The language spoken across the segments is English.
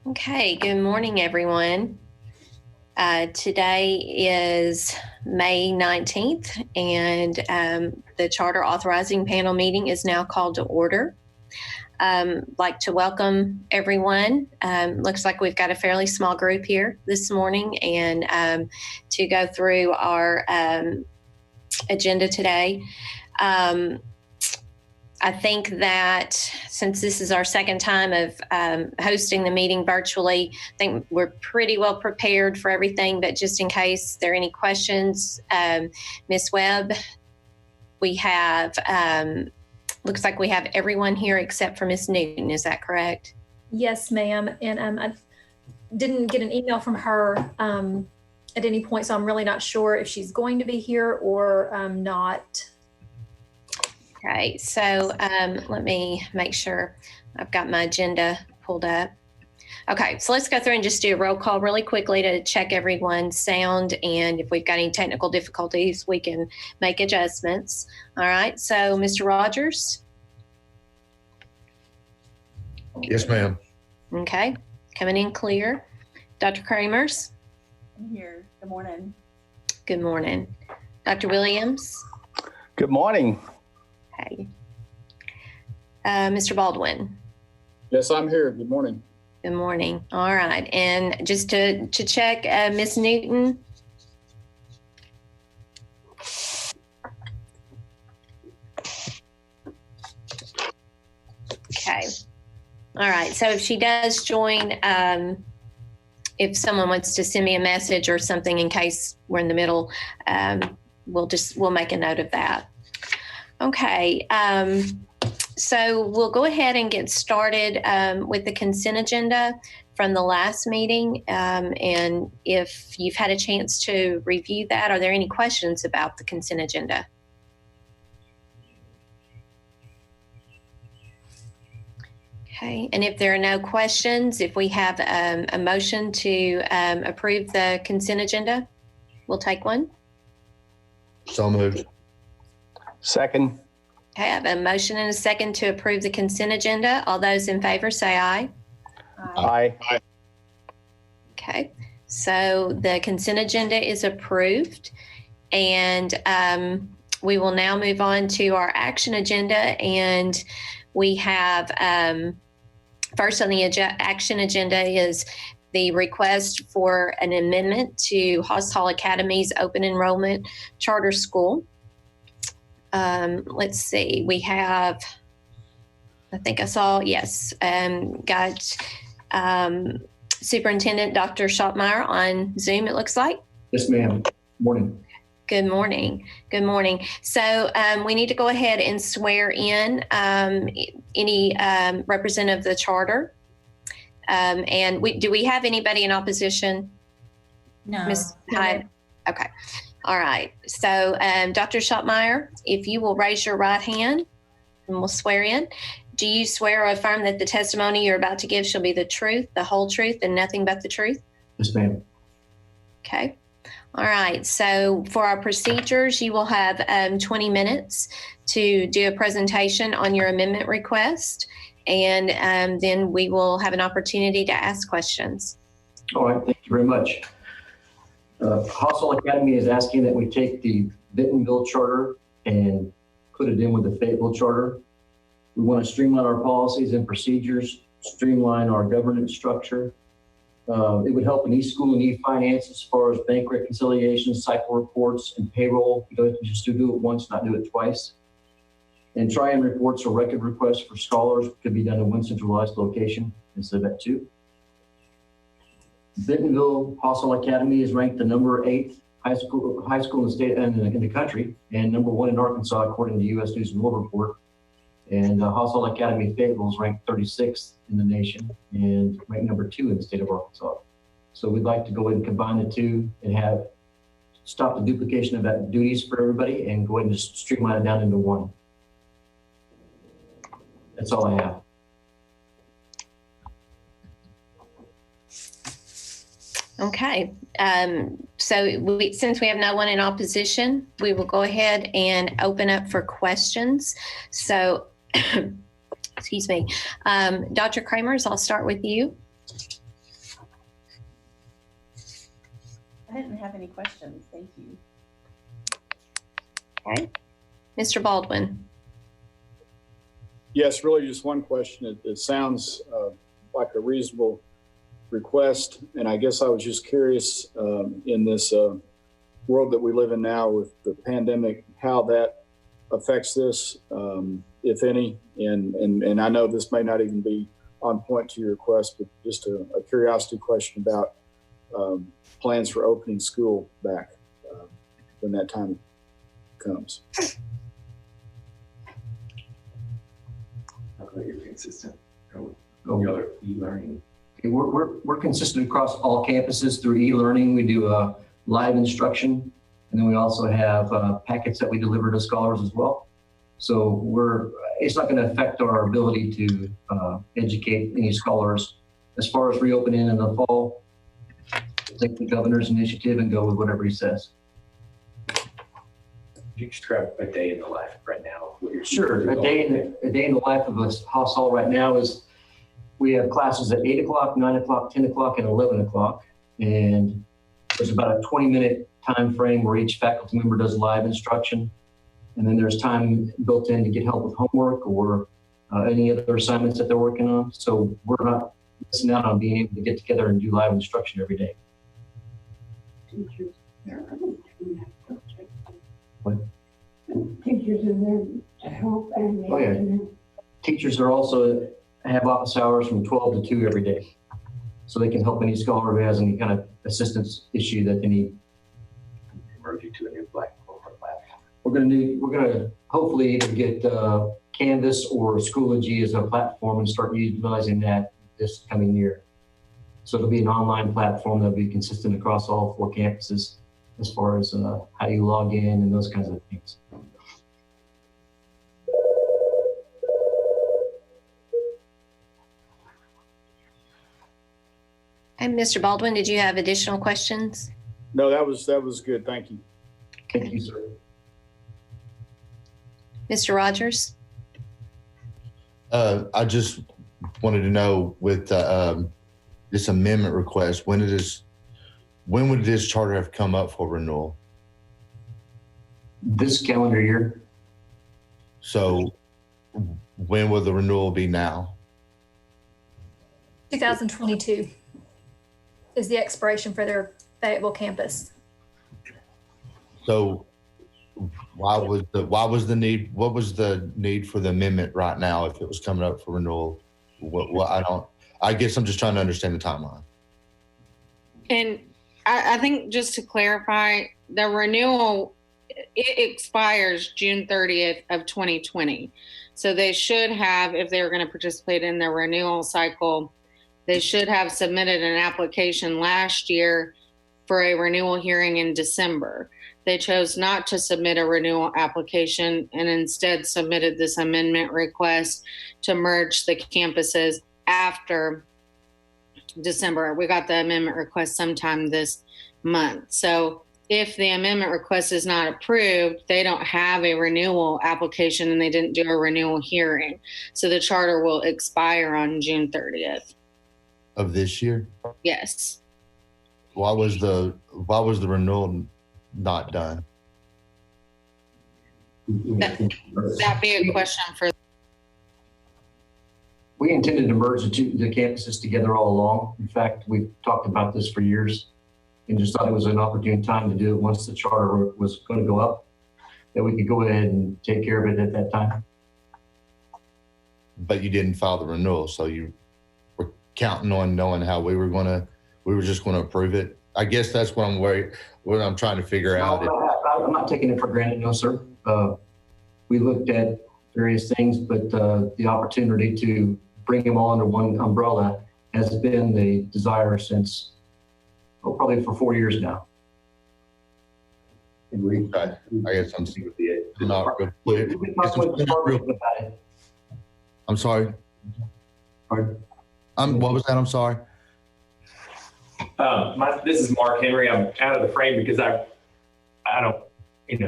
Okay, good morning, everyone. Today is May 19th, and the Charter Authorizing Panel meeting is now called to order. Like to welcome everyone. Looks like we've got a fairly small group here this morning, and to go through our agenda today. I think that since this is our second time of hosting the meeting virtually, I think we're pretty well prepared for everything, but just in case there are any questions, Ms. Webb, we have, looks like we have everyone here except for Ms. Newton, is that correct? Yes, ma'am, and I didn't get an email from her at any point, so I'm really not sure if she's going to be here or not. Okay, so let me make sure I've got my agenda pulled up. Okay, so let's go through and just do a roll call really quickly to check everyone's sound, and if we've got any technical difficulties, we can make adjustments. All right, so Mr. Rogers? Yes, ma'am. Okay, coming in clear. Dr. Kramers? I'm here. Good morning. Good morning. Dr. Williams? Good morning. Okay. Mr. Baldwin? Yes, I'm here. Good morning. Good morning. All right. And just to check, Ms. Newton? Okay. All right. So if she does join, if someone wants to send me a message or something in case we're in the middle, we'll make a note of that. Okay, so we'll go ahead and get started with the consent agenda from the last meeting. And if you've had a chance to review that, are there any questions about the consent agenda? Okay, and if there are no questions, if we have a motion to approve the consent agenda, we'll take one. So moved. Second. Okay, I have a motion and a second to approve the consent agenda. All those in favor say aye. Aye. Okay, so the consent agenda is approved, and we will now move on to our action agenda. And we have first on the action agenda is the request for an amendment to Hoss Hall Academy's open enrollment charter school. Let's see, we have, I think I saw, yes, got Superintendent Dr. Schottmeyer on Zoom, it looks like. Yes, ma'am. Morning. Good morning. Good morning. So we need to go ahead and swear in any representative of the charter. And do we have anybody in opposition? No. Ms. Hyde? Okay. All right. So Dr. Schottmeyer, if you will raise your right hand and we'll swear in. Do you swear or affirm that the testimony you're about to give shall be the truth, the whole truth, and nothing but the truth? Yes, ma'am. Okay. All right. So for our procedures, you will have 20 minutes to do a presentation on your amendment request, and then we will have an opportunity to ask questions. All right. Thank you very much. Hoss Hall Academy is asking that we take the Bentonville charter and put it in with the Fayetteville charter. We want to streamline our policies and procedures, streamline our governance structure. It would help in e-school and e-finance as far as bank reconciliations, cycle reports, and payroll. You don't have to just do it once, not do it twice. And try-in reports or record requests for scholars could be done in one centralized location instead of at two. Bentonville Hoss Hall Academy is ranked the #8 high school in the state and in the country, and #1 in Arkansas according to the U.S. News and World Report. And Hoss Hall Academy Fayetteville is ranked 36th in the nation and ranked #2 in the state of Arkansas. So we'd like to go ahead and combine the two and stop the duplication of that duties for everybody and go ahead and just streamline it down into one. That's all I have. Okay, so since we have no one in opposition, we will go ahead and open up for questions. So, excuse me, Dr. Kramers, I'll start with you. didn't have any questions. Thank you. Okay. Mr. Baldwin. Yes, really just one question. It sounds like a reasonable request. And I guess I was just curious in this world that we live in now with the pandemic, how that affects this, if any. And I know this may not even be on point to your request, but just a curiosity question about plans for opening school back when that time comes. You're consistent. Oh. Other e-learning. We're consistent across all campuses through e-learning. We do live instruction, and then we also have packets that we deliver to scholars as well. So it's not going to affect our ability to educate any scholars. As far as reopening in the fall, we'll take the governor's initiative and go with whatever he says. You describe a day in the life right now. Sure. A day in the life of a household right now is we have classes at 8 o'clock, 9 o'clock, 10 o'clock, and 11 o'clock. And there's about a 20-minute time frame where each faculty member does live instruction. And then there's time built in to get help with homework or any other assignments that they're working on. So we're not missing out on being able to get together and do live instruction every day. Teachers, there are doing that project. What? Teachers in there to help and. Oh, yeah. Teachers are also have office hours from 12 to 2 every day. So they can help any scholar who has any kind of assistance issue that they need. Merge you to a new platform. We're going to hopefully either get Canvas or Schoology as a platform and start utilizing that this coming year. So it'll be an online platform that'll be consistent across all 4 campuses as far as how you log in and those kinds of things. And Mr. Baldwin, did you have additional questions? No, that was good. Thank you. Thank you, sir. Mr. Rogers? I just wanted to know with this amendment request, when would this charter have come up for renewal? This calendar year. So when will the renewal be now? 2022 is the expiration for their Fayetteville campus. So what was the need for the amendment right now if it was coming up for renewal? I guess I'm just trying to understand the timeline. And I think just to clarify, the renewal, it expires June 30th of 2020. So they should have, if they were going to participate in the renewal cycle, they should have submitted an application last year for a renewal hearing in December. They chose not to submit a renewal application and instead submitted this amendment request to merge the campuses after December. We got the amendment request sometime this month. So if the amendment request is not approved, they don't have a renewal application and they didn't do a renewal hearing. So the charter will expire on June 30th. Of this year? Yes. Why was the renewal not done? That'd be a question for. We intended to merge the campuses together all along. In fact, we've talked about this for years and just thought it was an opportune time to do it once the charter was going to go up, that we could go ahead and take care of it at that time. But you didn't file the renewal, so you were counting on knowing how we were just going to approve it. I guess that's what I'm trying to figure out. I'm not taking it for granted, no, sir. We looked at various things, but the opportunity to bring them all under one umbrella has been the desire since, probably for 4 years now. I guess I'm not real clear. We've been talking with the department about it. I'm sorry. Pardon? What was that? I'm sorry. This is Mark Henry. I'm out of the frame because I don't,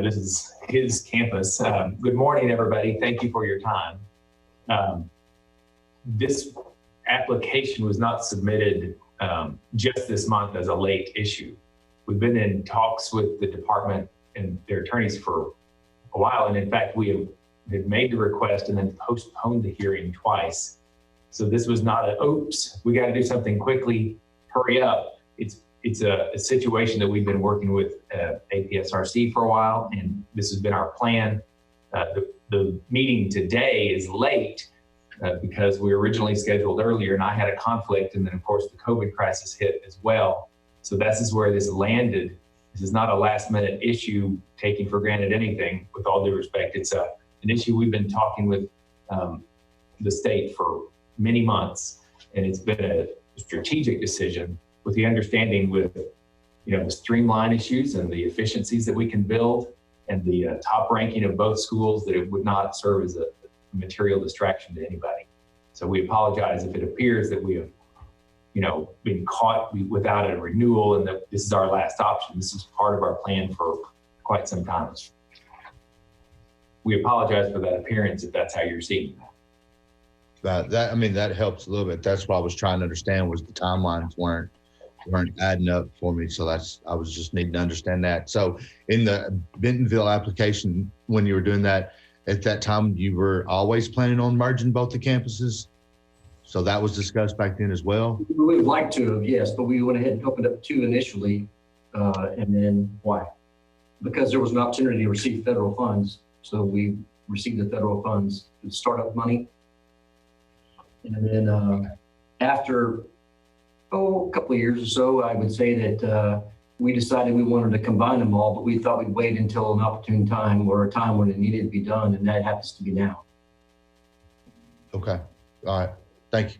this is his campus. Good morning, everybody. Thank you for your time. This application was not submitted just this month as a late issue. we've been in talks with the department and their attorneys for a while. And in fact, we have made the request and then postponed the hearing twice. So this was not a, oops, we got to do something quickly, hurry up. It's a situation that we've been working with APSRC for a while, and this has been our plan. The meeting today is late because we were originally scheduled earlier, and I had a conflict, and then of course the COVID crisis hit as well. So this is where this landed. This is not a last minute issue taking for granted anything, with all due respect. It's an issue we've been talking with the state for many months, and it's been a strategic decision with the understanding with, the streamline issues and the efficiencies that we can build and the top ranking of both schools, that it would not serve as a material distraction to anybody. So we apologize if it appears that we have, been caught without a renewal and that this is our last option. This is part of our plan for quite some time. We apologize for that appearance if that's how you're seeing that. That helps a little bit. That's what I was trying to understand, was the timelines weren't adding up for me. So I was just needing to understand that. So in the Bentonville application, when you were doing that, at that time, you were always planning on merging both the campuses? So that was discussed back then as well? We would like to, yes, but we went ahead and opened up 2 initially. And then why? Because there was an opportunity to receive federal funds. So we received the federal funds, the startup money. And then after a couple of years or so, I would say that we decided we wanted to combine them all, but we thought we'd wait until an opportune time or a time when it needed to be done, and that happens to be now. Okay. All right. Thank you.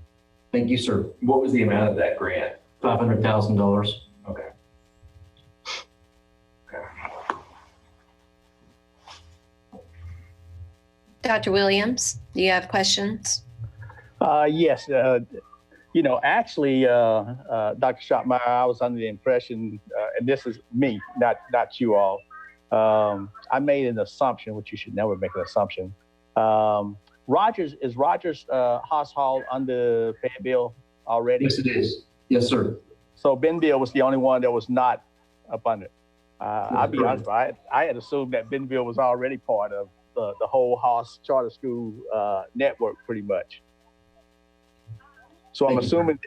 Thank you, sir. What was the amount of that grant? $500,000. Okay. Dr. Williams, do you have questions? Yes. Actually, Dr. Schottmeyer, I was under the impression, and this is me, not you all. I made an assumption, which you should never make an assumption. Is Rogers Haas Hall under Fayetteville already? Yes, it is. Yes, sir. So Bentonville was the only one that was not up under. I'll be honest, I had assumed that Bentonville was already part of the whole Haas Charter School network, pretty much. So I'm assuming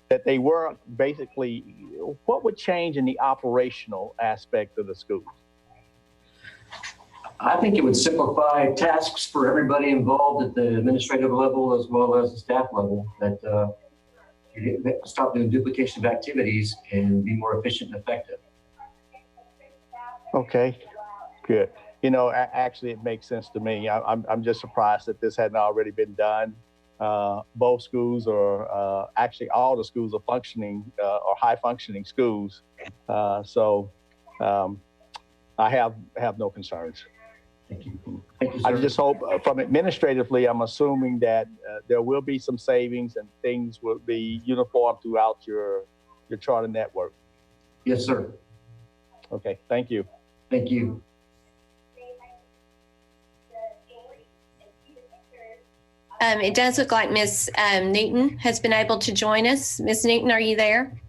that they were basically, what would change in the operational aspect of the school? I think it would simplify tasks for everybody involved at the administrative level as well as the staff level, that stop doing duplication of activities and be more efficient and effective. Okay, good. Actually, it makes sense to me. I'm just surprised that this hadn't already been done. Both schools are actually all the schools are functioning or high functioning schools. So I have no concerns. Thank you. Thank you, sir. I just hope from administratively, I'm assuming that there will be some savings and things will be uniform throughout your charter network. Yes, sir. Okay, thank you. Thank you. It does look like Ms. Newton has been able to join us. Ms. Newton, are you there?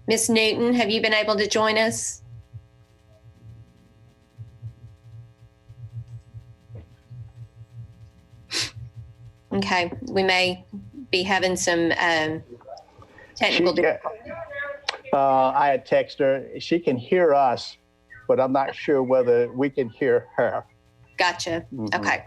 Ms. Newton, have you been able to join us? Okay, we may be having some technical difficulties. I had texted her. She can hear us, but I'm not sure whether we can hear her. Gotcha. Mhm. Okay.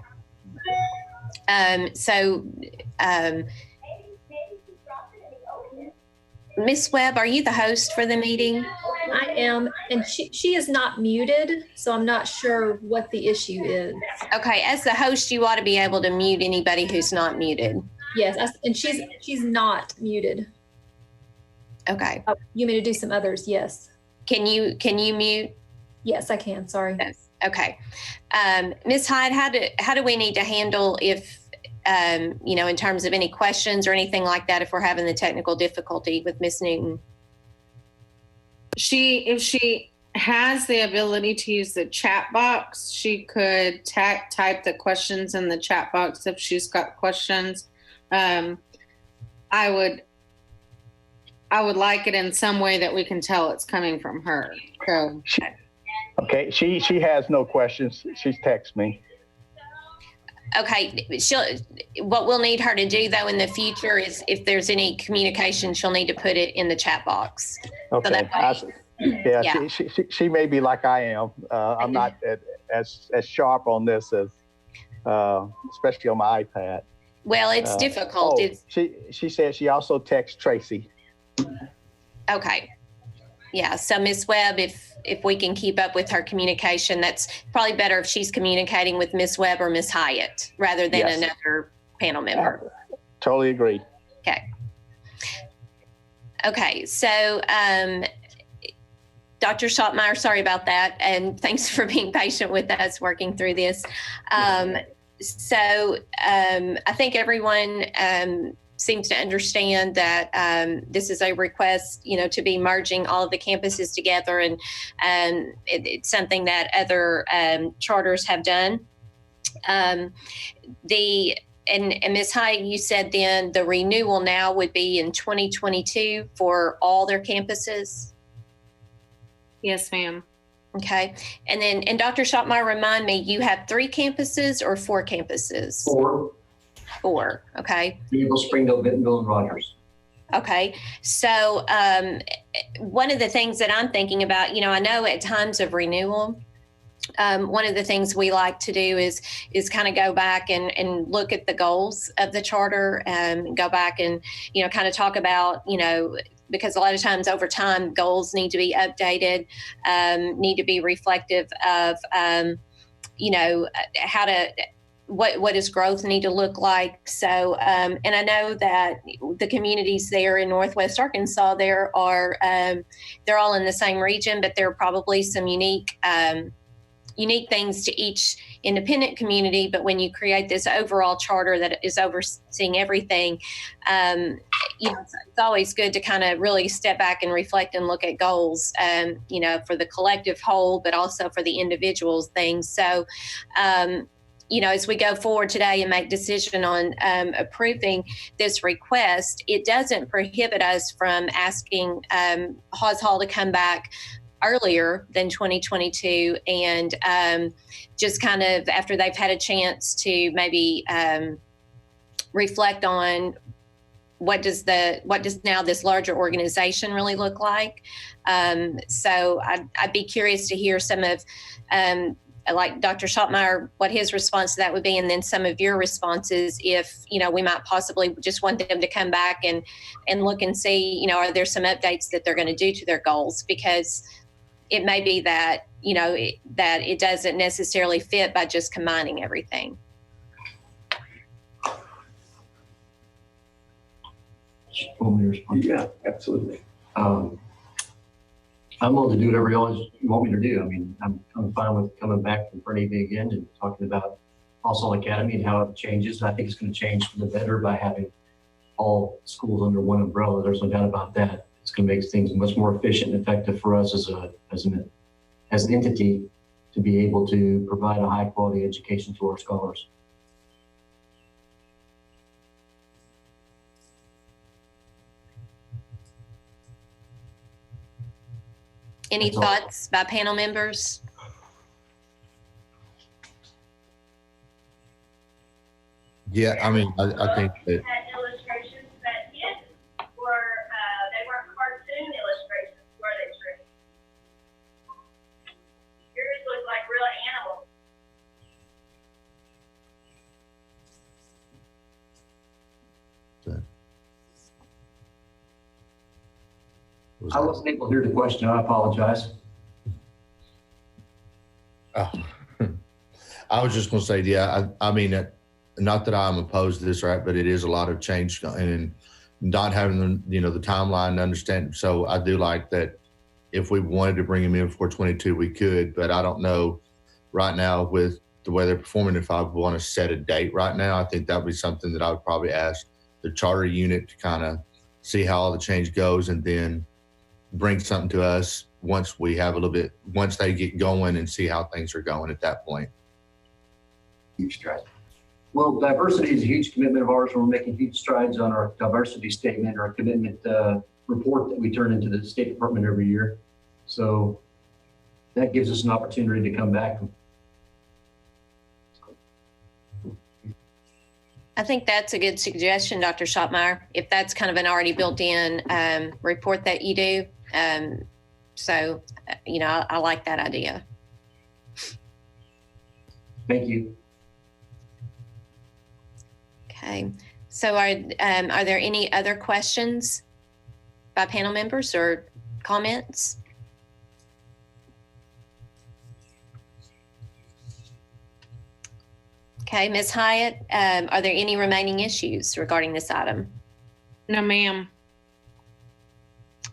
Ms. Webb, are you the host for the meeting? I am, and she is not muted, so I'm not sure what the issue is. Okay, as the host, you ought to be able to mute anybody who's not muted. Yes, and she's not muted. Okay. Oh, you mean to do some others? Yes. Can you mute? Yes, I can. Sorry. Yes. Okay. Ms. Hyde, how do we need to handle if in terms of any questions or anything like that, if we're having the technical difficulty with Ms. Newton? If she has the ability to use the chat box. She could type the questions in the chat box if she's got questions. I would like it in some way that we can tell it's coming from her. So Okay, she has no questions. She's texted me. Okay, what we'll need her to do though in the future is if there's any communication, she'll need to put it in the chat box. Okay. Yeah. She may be like I am. I'm not as sharp on this as, especially on my iPad. Well, it's difficult. She said she also texts Tracy. Okay. Yeah. So Ms. Webb, if we can keep up with her communication, that's probably better if she's communicating with Ms. Webb or Ms. Hyatt rather than another panel member. Totally agree. Okay. Okay. So, Dr. Schottmeyer, sorry about that. And thanks for being patient with us working through this. I think everyone seems to understand that this is a request, to be merging all of the campuses together, and it's something that other charters have done. And Ms. Hyatt, you said then the renewal now would be in 2022 for all their campuses? yes, ma'am. Okay. And Dr. Schottmeyer, remind me, you have 3 campuses or 4 campuses? 4. 4. Okay. Greenville, Springdale, Bentonville, and Rogers. Okay. So one of the things that I'm thinking about, I know at times of renewal, one of the things we like to do is kind of go back and look at the goals of the charter, and go back and, kind of talk about, because a lot of times over time, goals need to be updated, need to be reflective of, what does growth need to look like? So, and I know that the communities there in Northwest Arkansas, they're all in the same region, but there are probably some unique things to each independent community. But when you create this overall charter that is overseeing everything, it's always good to kind of really step back and reflect and look at goals, for the collective whole, but also for the individuals things. So, as we go forward today and make decision on approving this request, it doesn't prohibit us from asking Hawes Hall to come back earlier than 2022 and just kind of after they've had a chance to maybe reflect on what does now this larger organization really look like. So I'd be curious to hear some of like Dr. Schottmeyer, what his response to that would be, and then some of your responses if, we might possibly just want them to come back and look and see, are there some updates that they're going to do to their goals? Because it may be that, that it doesn't necessarily fit by just combining everything. Want me to respond? Yeah, absolutely. I'm willing to do whatever you want me to do. I mean, I'm fine with coming back in front of you again and talking about Hawes Hall Academy and how it changes. I think it's going to change for the better by having all schools under one umbrella. There's no doubt about that. It's going to make things much more efficient and effective for us as an entity to be able to provide a high quality education to our scholars. Any thoughts by panel members? Yeah, I mean, I think that illustrations that they weren't cartoon illustrations, were they, Trish? Yours looked like real animals. I wasn't able to hear the question. I apologize. Oh. I was just going to say, yeah, I mean, not that I'm opposed to this, right, but it is a lot of change and not having the timeline to understand. So I do like that if we wanted to bring him in for 22, we could, but I don't know right now with the way they're performing, if I want to set a date right now. I think that would be something that I would probably ask the charter unit to kind of see how all the change goes and then bring something to us once we have a little bit, once they get going and see how things are going at that point. Huge strides. Well, diversity is a huge commitment of ours. We're making huge strides on our diversity statement, our commitment report that we turn into the State Department every year. So that gives us an opportunity to come back. I think that's a good suggestion, Dr. Schottmeyer, if that's kind of an already built in report that you do. So, you know, I like that idea. Thank you. Okay. So are there any other questions by panel members or comments? Okay, Ms. Hyatt, are there any remaining issues regarding this item? No, ma'am.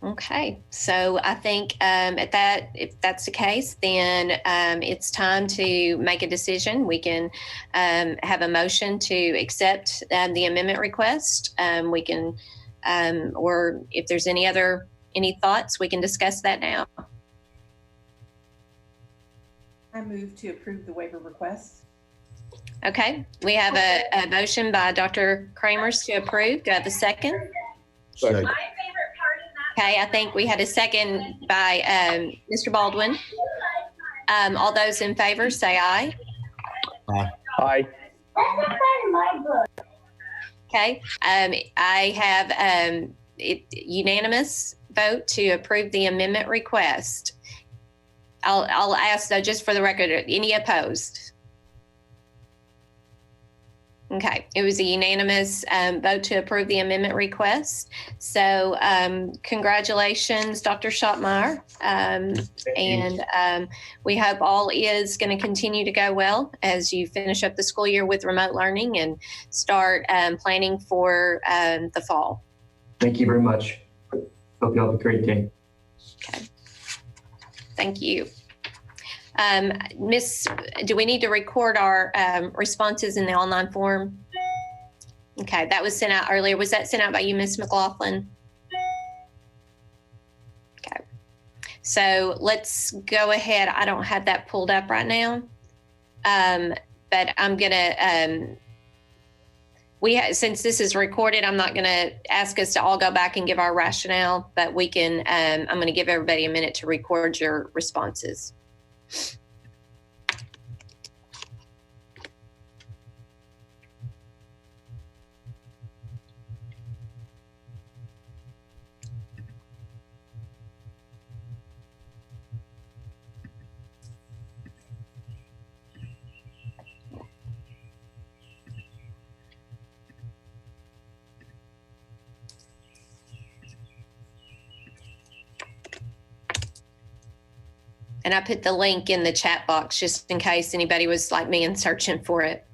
Okay, so I think if that's the case, then it's time to make a decision. We can have a motion to accept the amendment request. We can, or if there's any thoughts, we can discuss that now. I move to approve the waiver request. Okay, we have a motion by Dr. Kramers to approve. Do I have a second? Second. My favorite part is not. Okay, I think we had a second by Mr. Baldwin. All those in favor say aye. Aye. Okay, I have unanimous vote to approve the amendment request. I'll ask though, just for the record, any opposed? Okay, it was a unanimous vote to approve the amendment request. So congratulations, Dr. Schottmeyer. And we hope all is going to continue to go well as you finish up the school year with remote learning and start planning for the fall. Thank you very much. Hope you have a great day. Okay, thank you. Miss, do we need to record our responses in the online form? Okay, that was sent out earlier. Was that sent out by you, Miss McLaughlin? Okay, so let's go ahead. I don't have that pulled up right now, but I'm gonna, since this is recorded, I'm not gonna ask us to all go back and give our rationale, but we can, I'm gonna give everybody a minute to record your responses. And I put the link in the chat box just in case anybody was like me and searching for it.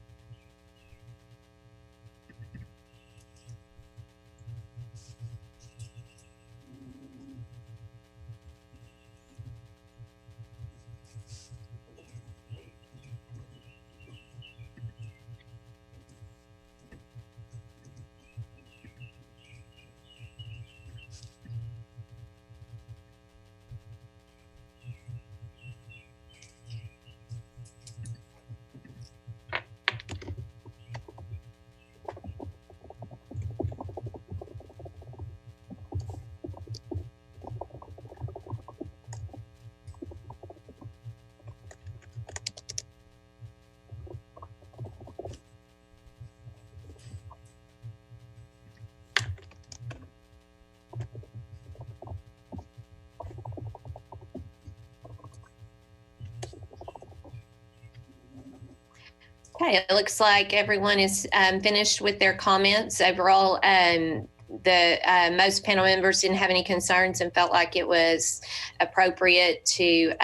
Okay, it looks like everyone is finished with their comments. Overall, most panel members didn't have any concerns and felt like it was appropriate to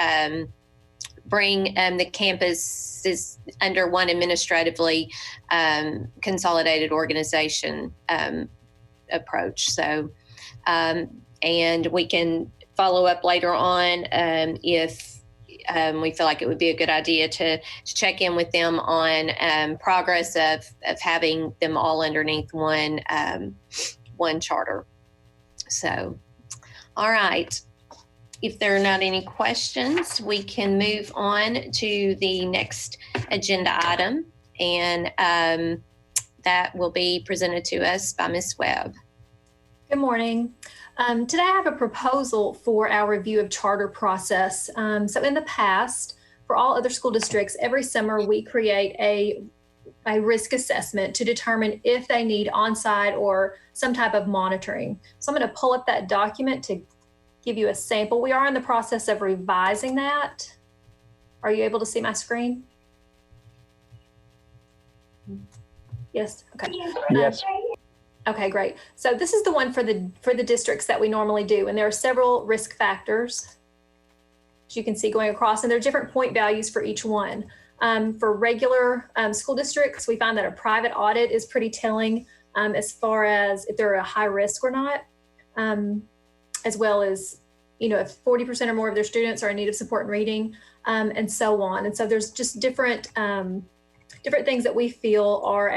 bring the campuses under one administratively consolidated organization approach. So, and we can follow up later on if we feel like it would be a good idea to check in with them on progress of having them all underneath one charter. So, all right. if there are not any questions, we can move on to the next agenda item, and that will be presented to us by Ms. Webb. Good morning. Today I have a proposal for our review of charter process. So in the past, for all other school districts, every summer we create a risk assessment to determine if they need on-site or some type of monitoring. So I'm going to pull up that document to give you a sample. We are in the process of revising that. Are you able to see my screen? Yes. Okay. Yes. Okay, great. So this is the one for the districts that we normally do, and there are several risk factors, as you can see going across, and there are different point values for each one. For regular school districts, we find that a private audit is pretty telling as far as if they're a high risk or not, as well as, you know, if 40% or more of their students are in need of support in reading, and so on. And so there's just different things that we feel are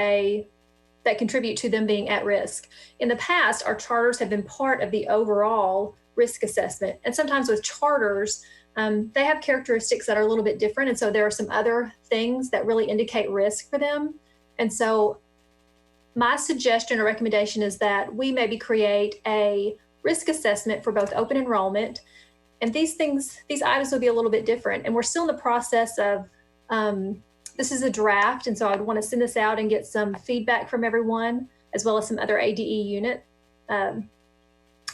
that contribute to them being at risk. In the past, our charters have been part of the overall risk assessment. And sometimes with charters, they have characteristics that are a little bit different. And so there are some other things that really indicate risk for them. And so my suggestion or recommendation is that we maybe create a risk assessment for both open enrollment. And these items will be a little bit different. And we're still in the process of, this is a draft, and so I'd want to send this out and get some feedback from everyone, as well as some other ADE unit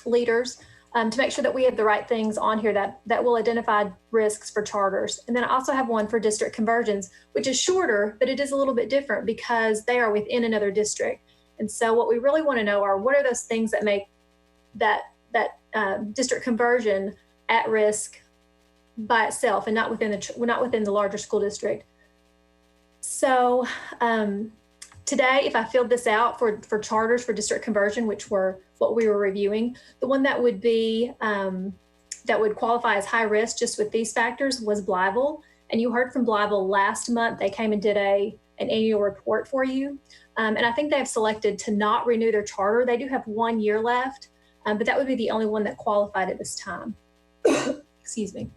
leaders, to make sure that we have the right things on here that will identify risks for charters. And then I also have one for district conversions, which is shorter, but it is a little bit different because they are within another district. And so what we really want to know are what are those things that make that district conversion at risk by itself and not within the larger school district. So today, if I filled this out for charters for district conversion, which were what we were reviewing, the one that would be, that would qualify as high risk just with these factors was Blytheville. And you heard from Blytheville last month. They came and did an annual report for you. And I think they've selected to not renew their charter. They do have 1 year left, but that would be the only one that qualified at this time. Excuse me.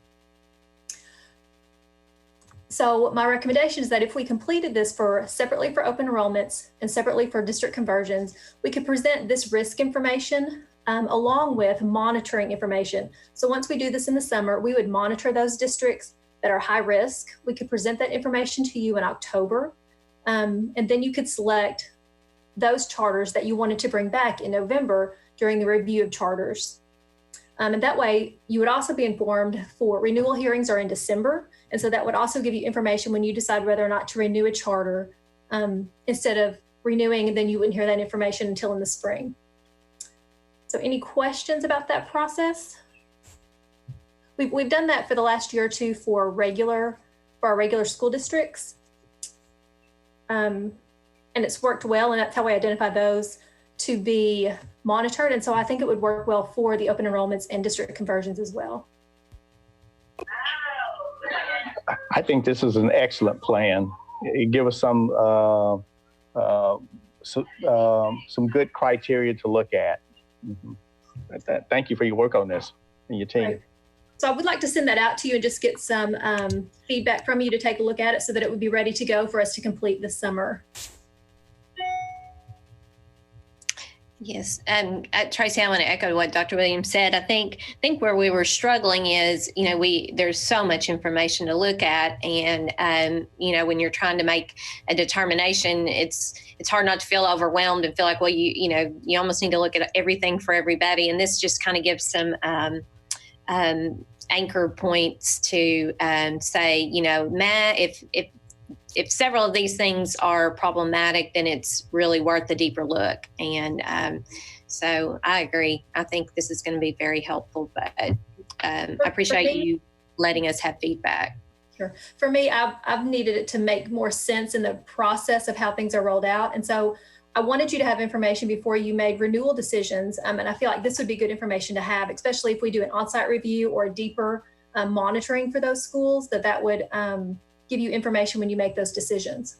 So my recommendation is that if we completed this separately for open enrollments and separately for district conversions, we could present this risk information along with monitoring information. So once we do this in the summer, we would monitor those districts that are high risk. We could present that information to you in October, and then you could select those charters that you wanted to bring back in November during the review of charters. And that way you would also be informed for renewal hearings are in December. And so that would also give you information when you decide whether or not to renew a charter, instead of renewing and then you wouldn't hear that information until in the spring. So any questions about that process? We've done that for the last year or two for our regular school districts. And it's worked well, and that's how we identify those to be monitored. And so I think it would work well for the open enrollments and district conversions as well. I think this is an excellent plan. It give us some good criteria to look at. Thank you for your work on this and your team. Right. So I would like to send that out to you and just get some feedback from you to take a look at it so that it would be ready to go for us to complete this summer. Yes, Tracy, I want to echo what Dr. Williams said. I think where we were struggling is, you know, there's so much information to look at, and you know, when you're trying to make a determination, it's hard not to feel overwhelmed and feel like, well, you almost need to look at everything for everybody, and this just kind of gives some anchor points to say, you know, if several of these things are problematic, then it's really worth a deeper look. And so I agree. I think this is going to be very helpful, but I appreciate you letting us have feedback. Sure. For me, I've needed it to make more sense in the process of how things are rolled out. And so I wanted you to have information before you made renewal decisions. And I feel like this would be good information to have, especially if we do an on-site review or a deeper monitoring for those schools, that would give you information when you make those decisions.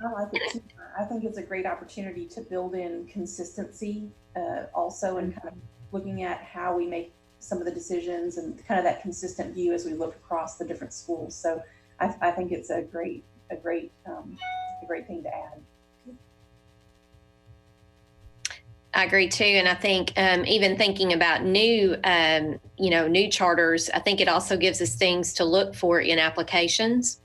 I like it too. I think it's a great opportunity to build in consistency also, and kind of looking at how we make some of the decisions and kind of that consistent view as we look across the different schools. So I think it's a great thing to add. I agree too, and I think even thinking about new charters, I think it also gives us things to look for in applications,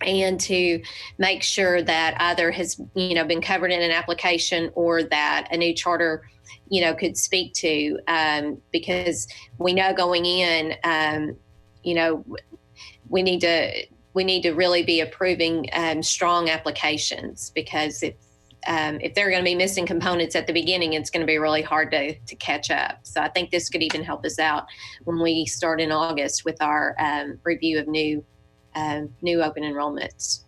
and to make sure that either has been covered in an application or that a new charter could speak to, because we know going in, we need to really be approving strong applications, because if they're going to be missing components at the beginning, it's going to be really hard to catch up. So I think this could even help us out when we start in August with our review of new open enrollments.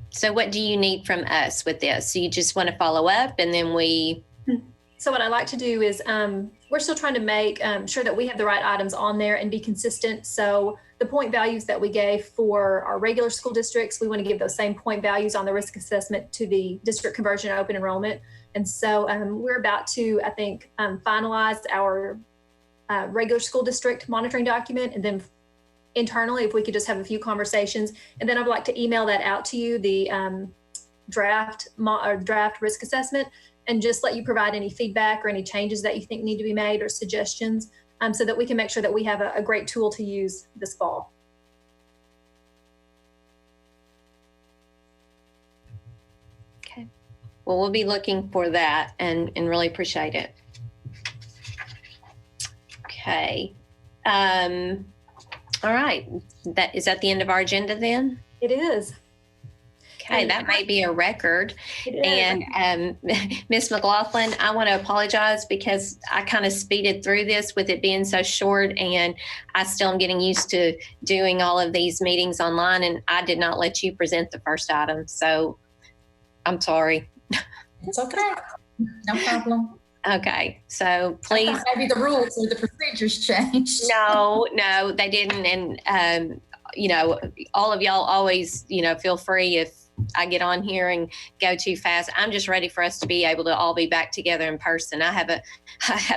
So what do you need from us with this? So you just want to follow up, and then we... So what I like to do is we're still trying to make sure that we have the right items on there and be consistent. So the point values that we gave for our regular school districts, we want to give those same point values on the risk assessment to the district conversion and open enrollment. And so we're about to, I think, finalize our regular school district monitoring document, and then internally, if we could just have a few conversations, and then I'd like to email that out to you, the draft risk assessment, and just let you provide any feedback or any changes that you think need to be made or suggestions, so that we can make sure that we have a great tool to use this fall. Okay. Well, we'll be looking for that and really appreciate it. Okay. All right. Is that the end of our agenda then? It is. Okay, that may be a record. It is. And Ms. McLaughlin, I want to apologize because I kind of speeded through this with it being so short, and I still am getting used to doing all of these meetings online, and I did not let you present the first item. So I'm sorry. It's okay. No problem. Okay, so please. Maybe the rules or the procedures changed. No, they didn't. And, all of y'all always, feel free if I get on here and go too fast. I'm just ready for us to be able to all be back together in person. I have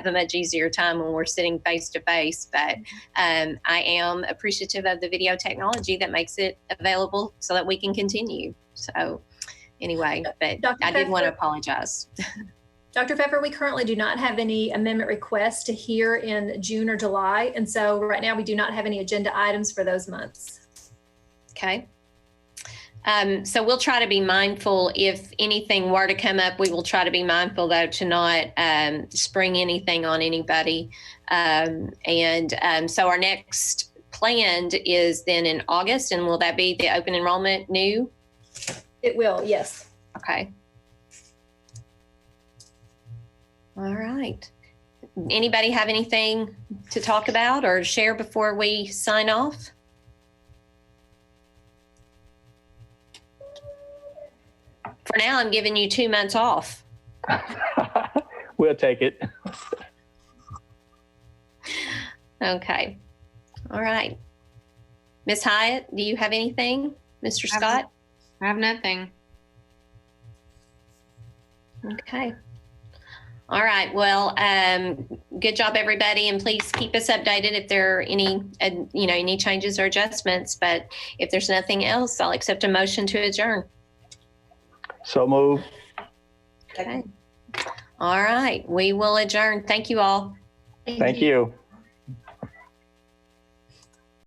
a much easier time when we're sitting face to face, but I am appreciative of the video technology that makes it available so that we can continue. So anyway, but I did want to apologize. Dr. Pfeffer, we currently do not have any amendment requests to hear in June or July. And so right now we do not have any agenda items for those months. Okay. So we'll try to be mindful. If anything were to come up, we will try to be mindful, though, to not spring anything on anybody. So our next planned is then in August. And will that be the open enrollment new? It will, yes. Okay. All right. Anybody have anything to talk about or share before we sign off? For now, I'm giving you 2 months off. We'll take it. Okay. All right. Ms. Hyatt, do you have anything? Mr. Scott? I have nothing. Okay. All right. Well, good job, everybody. And please keep us updated if there are any, any changes or adjustments. But if there's nothing else, I'll accept a motion to adjourn. So move. Okay. All right. We will adjourn. Thank you all. Thank you.